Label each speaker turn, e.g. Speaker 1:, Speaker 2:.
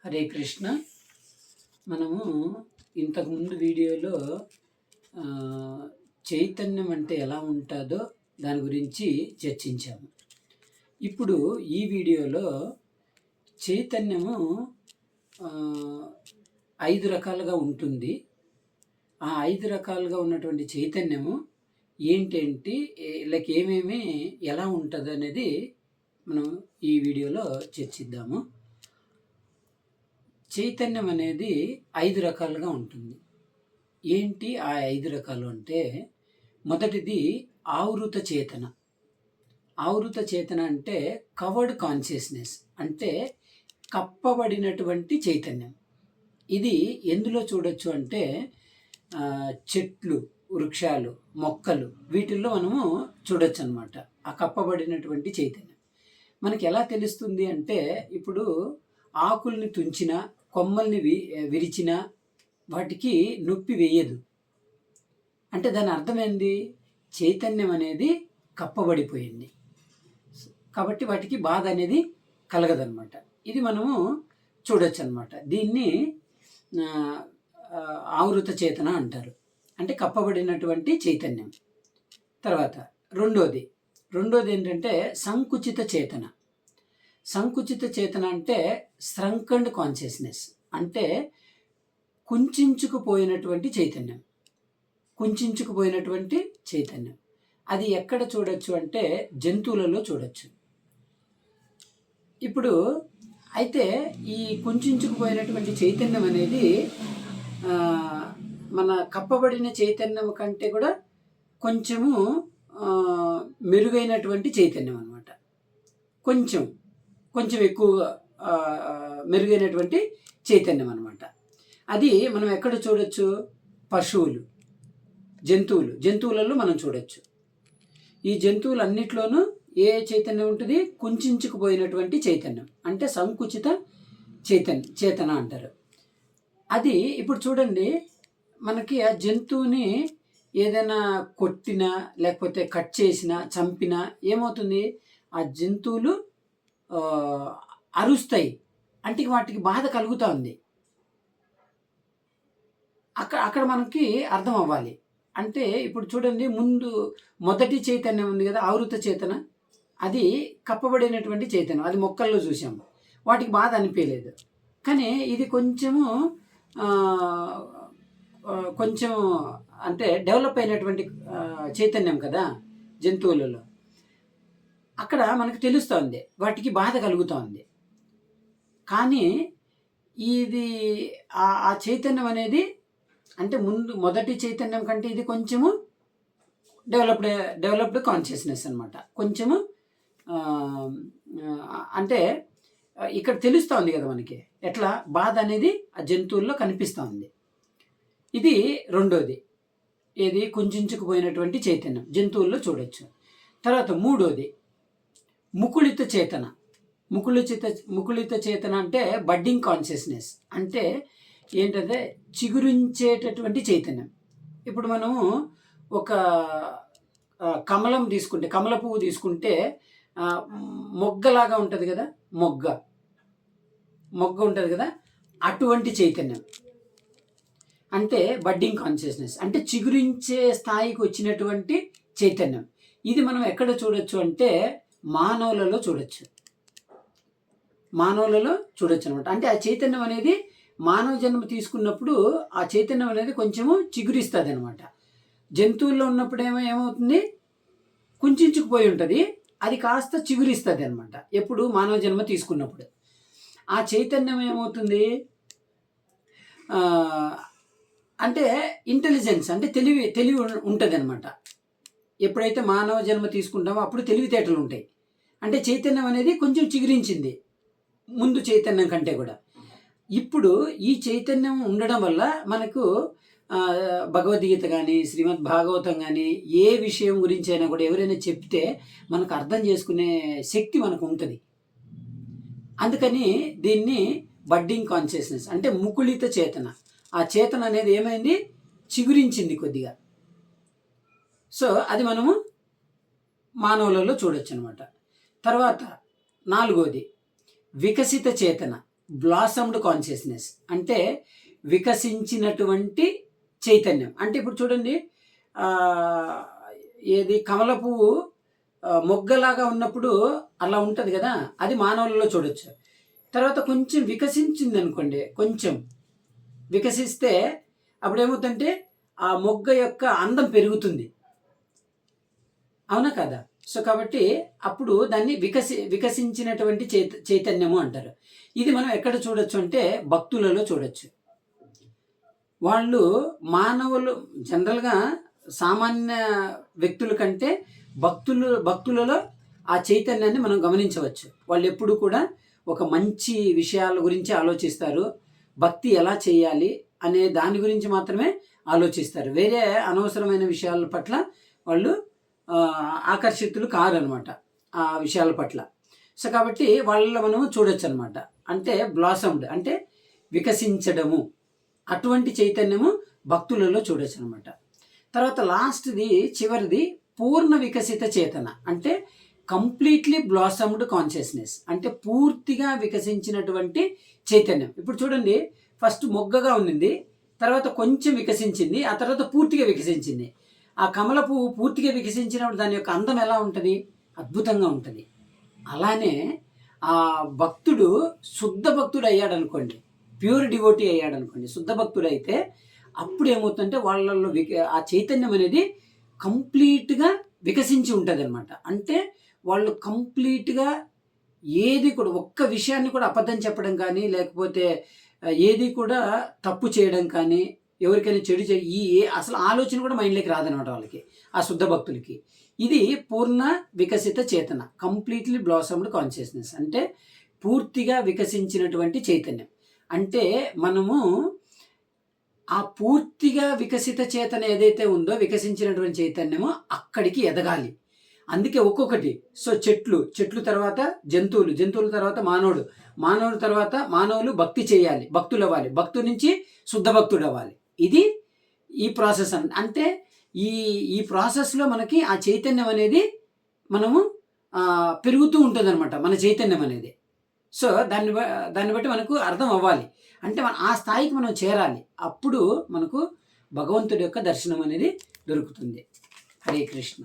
Speaker 1: హరే కృష్ణ. మనము ఇంతకుముందు వీడియోలో చైతన్యం అంటే ఎలా ఉంటుందో దాని గురించి చర్చించాము. ఇప్పుడు ఈ వీడియోలో చైతన్యము 5 రకాలుగా ఉంటుంది. ఆ 5 రకాలుగా ఉన్నటువంటి చైతన్యము ఏంటేంటి, లైక్ ఏమేమి ఎలా ఉంటుంది అనేది మనం ఈ వీడియోలో చర్చిద్దాము. చైతన్యం అనేది 5 రకాలుగా ఉంటుంది. ఏంటి ఆ 5 రకాలు అంటే, మొదటిది ఆవృత చేతన. ఆవృత చేతన అంటే కవర్డ్ కాన్షియస్నెస్, అంటే కప్పబడినటువంటి చైతన్యం. ఇది ఎందులో చూడొచ్చు అంటే చెట్లు, వృక్షాలు, మొక్కలు, వీటిల్లో మనము చూడొచ్చు అనమాట. ఆ కప్పబడినటువంటి చైతన్యం మనకి ఎలా తెలుస్తుంది అంటే, ఇప్పుడు ఆకుల్ని తుంచిన, కొమ్మల్ని విరిచిన వాటికి నొప్పి వేయదు. అంటే దాని అర్థమైంది, చైతన్యం అనేది కప్పబడిపోయింది కాబట్టి వాటికి బాధ అనేది కలగదనమాట. ఇది మనము చూడొచ్చు అనమాట. దీన్ని ఆవృత చేతన అంటారు, అంటే కప్పబడినటువంటి చైతన్యం. తర్వాత రెండోది ఏంటంటే సంకుచిత చేతన. సంకుచిత చేతన అంటే స్ట్రంకండ్ కాన్షియస్నెస్, అంటే కుంచుకుపోయినటువంటి చైతన్యం. కుంచుకుపోయినటువంటి చైతన్యం అది ఎక్కడ చూడొచ్చు అంటే జంతువులలో చూడొచ్చు. ఇప్పుడు అయితే ఈ కుంచుకుపోయినటువంటి చైతన్యం అనేది మన కప్పబడిన చైతన్యం కంటే కూడా కొంచెము మెరుగైనటువంటి చైతన్యం అన్నమాట. కొంచెం ఎక్కువగా మెరుగైనటువంటి చైతన్యం అన్నమాట. అది మనం ఎక్కడ చూడొచ్చు? పశువులు, జంతువులలో మనం చూడొచ్చు. ఈ జంతువులన్నిట్లోనూ ఏ చైతన్యం ఉంటుంది? కుంచుకుపోయినటువంటి చైతన్యం, అంటే సంకుచిత చేతన అంటారు. అది ఇప్పుడు చూడండి, మనకి ఆ జంతువుని ఏదైనా కొట్టినా, లేకపోతే కట్ చేసినా, చంపినా ఏమవుతుంది? ఆ జంతువులు అరుస్తాయి, అంటే వాటికి బాధ కలుగుతూ ఉంది. అక్కడ మనకి అర్థం అవ్వాలి. అంటే ఇప్పుడు చూడండి, మొదటి చైతన్యం ఉంది కదా, ఆవృత చేతన, అది కప్పబడినటువంటి చైతన్యం. అది మొక్కల్లో చూసాము, వాటికి బాధ అనిపించలేదు. కానీ ఇది కొంచెం అంటే డెవలప్ అయినటువంటి చైతన్యం కదా జంతువులలో. అక్కడ మనకు తెలుస్తోంది వాటికి బాధ కలుగుతోంది. కానీ ఇది ఆ చైతన్యం అనేది, అంటే మొదటి చైతన్యం కంటే ఇది కొంచెము డెవలప్డ్ కాన్షియస్నెస్ అనమాట. కొంచెము అంటే ఇక్కడ తెలుస్తోంది కదా మనకి, ఎట్లా బాధ అనేది ఆ జంతువుల్లో కనిపిస్తోంది. ఇది రెండోది, ఏది కుంచుకుపోయినటువంటి చైతన్యం జంతువుల్లో చూడొచ్చు. తర్వాత మూడోది ముకుళిత చేతన. ముకుళిత చేతన అంటే బడ్డింగ్ కాన్షియస్నెస్, అంటే ఏంటంటే చిగురించేటటువంటి చైతన్యం. ఇప్పుడు మనము ఒక కమలం తీసుకుంటే, కమల పువ్వు తీసుకుంటే మొగ్గలాగా ఉంటుంది కదా, మొగ్గ ఉంటుంది కదా, అటువంటి చైతన్యం అంటే బడ్డింగ్ కాన్షియస్నెస్, అంటే చిగురించే స్థాయికి వచ్చినటువంటి చైతన్యం. ఇది మనం ఎక్కడ చూడొచ్చు అంటే మానవులలో చూడొచ్చు అనమాట. అంటే ఆ చైతన్యం అనేది మానవ జన్మ తీసుకున్నప్పుడు ఆ చైతన్యం అనేది కొంచెము చిగురిస్తుంది అనమాట. జంతువుల్లో ఉన్నప్పుడు ఏమవుతుంది? కుంచుకుపోయి ఉంటుంది, అది కాస్త చిగురిస్తుంది అనమాట. ఎప్పుడు? మానవ జన్మ తీసుకున్నప్పుడు. ఆ చైతన్యం ఏమవుతుంది అంటే ఇంటెలిజెన్స్, అంటే తెలివి ఉంటుంది అనమాట. ఎప్పుడైతే మానవ జన్మ తీసుకుంటామో అప్పుడు తెలివితేటలు ఉంటాయి. అంటే చైతన్యం అనేది కొంచెం చిగురించింది ముందు చైతన్యం కంటే కూడా. ఇప్పుడు ఈ చైతన్యం ఉండడం వల్ల మనకు భగవద్గీత కానీ, శ్రీమద్ భాగవతం కానీ, ఏ విషయం గురించి అయినా కూడా ఎవరైనా చెప్తే మనకు అర్థం చేసుకునే శక్తి మనకు ఉంటుంది. అందుకని దీన్ని బడ్డింగ్ కాన్షియస్నెస్, అంటే ముకుళిత చేతన. ఆ చేతన అనేది ఏమైంది? చిగురించింది కొద్దిగా. సో అది మనము మానవులలో చూడొచ్చు అనమాట. తర్వాత నాలుగోది వికసిత చేతన. బ్లాసమ్డ్ కాన్షియస్నెస్ అంటే వికసించినటువంటి చైతన్యం. అంటే ఇప్పుడు చూడండి, ఏది కమల పువ్వు మొగ్గలాగా ఉన్నప్పుడు అలా ఉంటుంది కదా, అది మానవులలో చూడొచ్చు. తర్వాత కొంచెం వికసించింది అనుకోండి, కొంచెం వికసిస్తే అప్పుడు ఏమవుతుందంటే ఆ మొగ్గ యొక్క అందం పెరుగుతుంది, అవునా కదా? సో కాబట్టి అప్పుడు దాన్ని వికసించినటువంటి చైతన్యము అంటారు. ఇది మనం ఎక్కడ చూడొచ్చు అంటే భక్తులలో చూడొచ్చు. వాళ్ళు మానవులు జనరల్గా సామాన్య వ్యక్తుల కంటే భక్తులలో ఆ చైతన్యాన్ని మనం గమనించవచ్చు. వాళ్ళు ఎప్పుడు కూడా ఒక మంచి విషయాల గురించి ఆలోచిస్తారు, భక్తి ఎలా చేయాలి అనే దాని గురించి మాత్రమే ఆలోచిస్తారు. వేరే అనవసరమైన విషయాల పట్ల వాళ్ళు ఆకర్షితులు కారనమాట ఆ విషయాల పట్ల. సో కాబట్టి వాళ్ళలో మనం చూడొచ్చు అనమాట. అంటే బ్లాసమ్డ్ అంటే వికసించడము, అటువంటి చైతన్యము భక్తులలో చూడొచ్చు అనమాట. తర్వాత లాస్ట్ది చివరిది పూర్ణ వికసిత చేతన అంటే కంప్లీట్లీ బ్లాసమ్డ్ కాన్షియస్నెస్ అంటే పూర్తిగా వికసించినటువంటి చైతన్యం. ఇప్పుడు చూడండి, ఫస్ట్ మొగ్గగా ఉన్నింది, తర్వాత కొంచెం వికసించింది, ఆ తర్వాత పూర్తిగా వికసించింది. ఆ కమల పువ్వు పూర్తిగా వికసించినప్పుడు దాని యొక్క అందం ఎలా ఉంటుంది? అద్భుతంగా ఉంటుంది. అలానే ఆ భక్తుడు శుద్ధ భక్తుడు అయ్యాడు అనుకోండి, ప్యూర్ డివోటీ అయ్యాడు అనుకోండి, శుద్ధ భక్తుడు అయితే అప్పుడు ఏమవుతుందంటే వాళ్ళల్లో ఆ చైతన్యం అనేది కంప్లీట్గా వికసించి ఉంటుంది అనమాట. అంటే వాళ్ళు కంప్లీట్గా ఏది కూడా ఒక్క విషయాన్ని కూడా అబద్ధం చెప్పడం కానీ, లేకపోతే ఏది కూడా తప్పు చేయడం కానీ, ఎవరికైనా చెడు అసలు ఆలోచన కూడా మైండ్లోకి రాదనమాట వాళ్ళకి, ఆ శుద్ధ భక్తులకి. ఇది పూర్ణ వికసిత చేతన, కంప్లీట్లీ బ్లాసమ్డ్ కాన్షియస్నెస్ అంటే పూర్తిగా వికసించినటువంటి చైతన్యం. అంటే మనము ఆ పూర్తిగా వికసిత చేతన ఏదైతే ఉందో, వికసించినటువంటి చైతన్యము అక్కడికి ఎదగాలి. అందుకే ఒక్కొక్కటి, సో చెట్లు తర్వాత జంతువుల తర్వాత మానవుడు తర్వాత మానవులు భక్తి చేయాలి, భక్తులు అవ్వాలి, భక్తు నుంచి శుద్ధ భక్తుడు అవ్వాలి. ఇది ఈ ప్రాసెస్ అంటే ఈ ప్రాసెస్లో మనకి ఆ చైతన్యం అనేది మనము పెరుగుతూ ఉంటుంది అనమాట, మన చైతన్యం అనేది. సో దాన్ని బట్టి మనకు అర్థం అవ్వాలి. అంటే ఆ స్థాయికి మనం చేరాలి, అప్పుడు మనకు భగవంతుడి యొక్క దర్శనం అనేది దొరుకుతుంది. హరే కృష్ణ.